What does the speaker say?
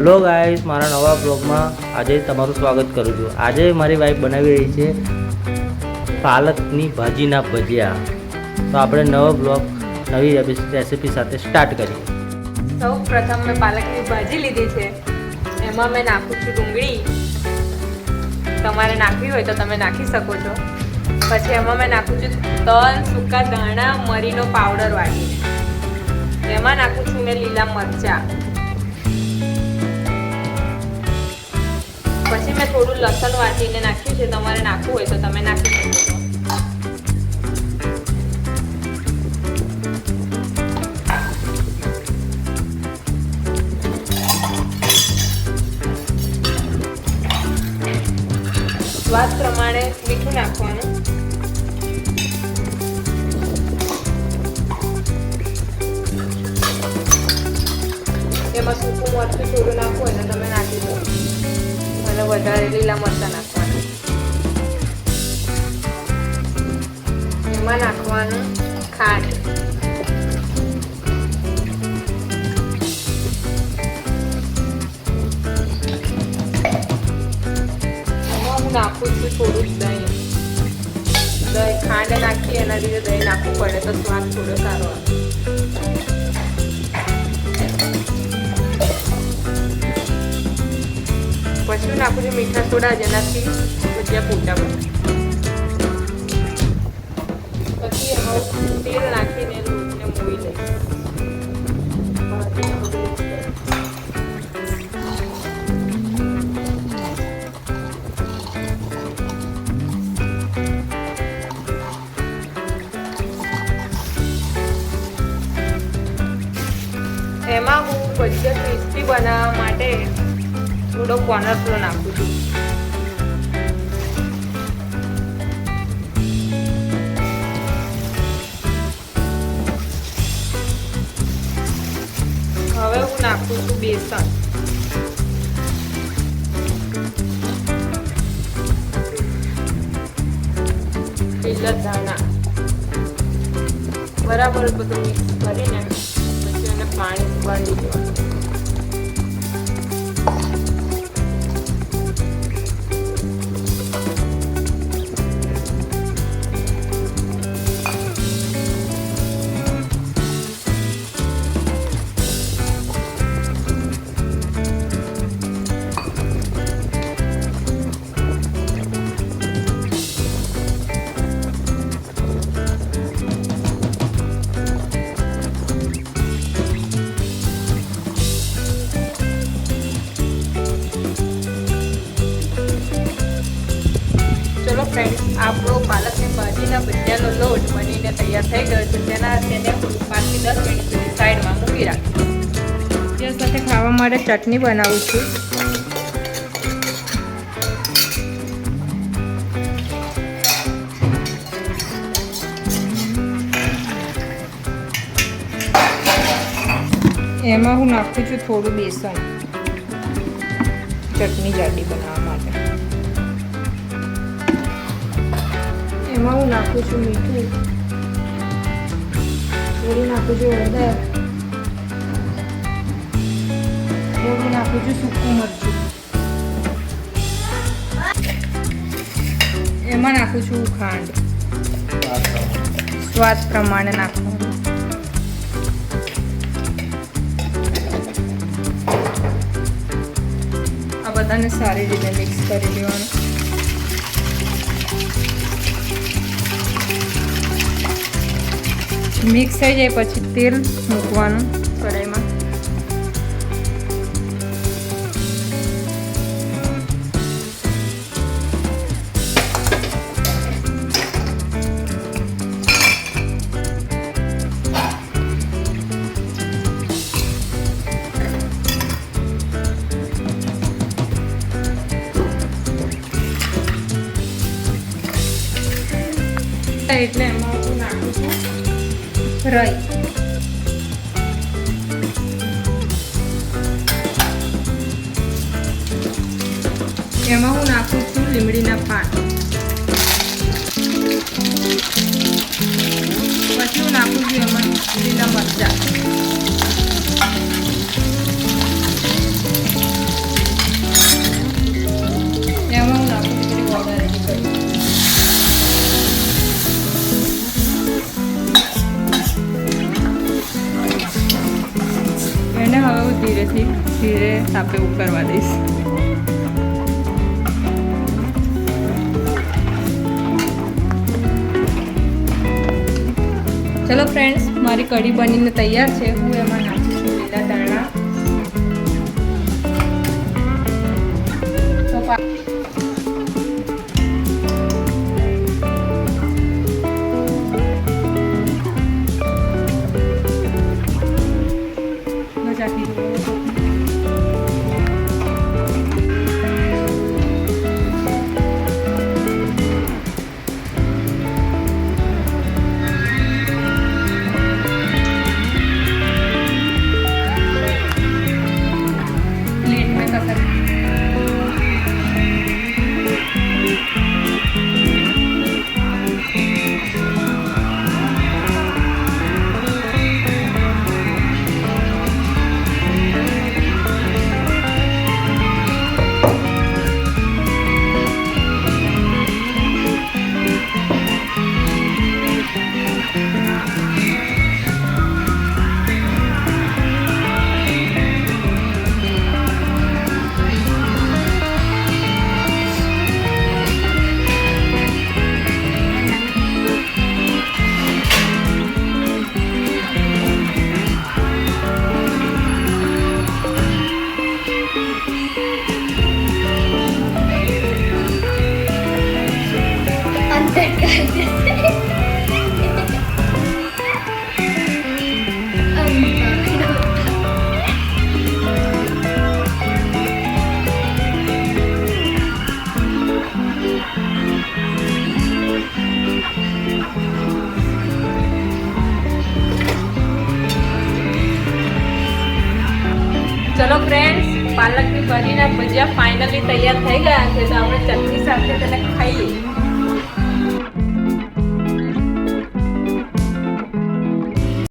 Hello guys, મારા નવા બ્લોગમાં આજે તમારું સ્વાગત કરું છું। આજે મારી વાઈફ બનાવી રહી છે પાલકની ભાજીના ભજીયા। તો આપણે નવો બ્લોગ નવી રેસીપી સાથે સ્ટાર્ટ કરીએ। સૌ પ્રથમ મેં પાલકની ભાજી લીધી છે। એમાં મેં નાખું છું ડુંગળી, તમારે નાખવી હોય તો તમે નાખી શકો છો। પછી એમાં મેં નાખું છું તલ, સૂકા ધાણા, મરીનો પાવડર વાળીને। એમાં નાખું છું મેં લીલા મરચાં। પછી મેં થોડું લસણ વાટીને નાખ્યું છે, તમારે નાખવું હોય તો તમે નાખી શકો છો। સ્વાદ પ્રમાણે મીઠું નાખવાનું। એમાં સૂકું મરચું થોડું નાખવું હોય તો તમે નાખી દો, અને વધારે લીલા મરચાં નાખવાના। એમાં નાખવાનું ખાંડ, એમાં હું નાખું છું થોડું દહીં। ખાંડ નાખી એના લીધે દહીં નાખવું પડે તો સ્વાદ થોડો સારો આવે। પછી નાખું છું મીઠા સોડા, જેનાથી ભજીયા પોટા બને। પછી એમાં તેલ નાખીને લોટને મોઈ લઈશ। એમાં હું ભજીયા ક્રિસ્પી બનાવવા માટે થોડો કોર્નફ્લોર નાખું છું। હવે હું નાખું છું બેસન, લીલા ધાણા, બરાબર બધું મિક્સ કરીને પછી એને પાણી બાંધી દેવાનું। ચલો ફ્રેન્ડ્સ, આપણો પાલકની ભાજીના ભજીયાનો લોટ બનીને તૈયાર થઈ ગયો છે। તેને 5 થી 10 મિનિટ સુધી સાઈડમાં મૂકી રાખીએ। તે સાથે ખાવા માટે ચટણી બનાવું છું। એમાં હું નાખું છું થોડું બેસન, ચટણી જાડી બનાવવા માટે। એમાં હું નાખું છું મીઠું, થોડું નાખું છું હળદર, થોડું નાખું છું સૂકું મરચું, એમાં નાખું છું ખાંડ, સ્વાદ પ્રમાણે નાખવાનું। આ બધાને સારી રીતે મિક્સ કરી દેવાનું। મિક્સ થઈ જાય પછી તેલ મૂકવાનું કઢાઈમાં। એટલે એમાં હું નાખું છું રાઈ, એમાં હું નાખું છું લીમડીના પાન, પછી હું નાખું છું એમાં લીલા મરચાં, ધીરે તાપે ઉકળવા દઈશ. ચલો ફ્રેન્ડ્સ, મારી કઢી બનીને તૈયાર છે. હું એમાં નાખું છું લીલા ધાણા. તો प्लेट में कसर ચલો ફ્રેન્ડ્સ, પાલકની ભાજીના ભજીયા ફાઇનલી તૈયાર થઈ ગયા છે. તો આપણે ચટણી સાથે તેને ખાઈ લઈએ.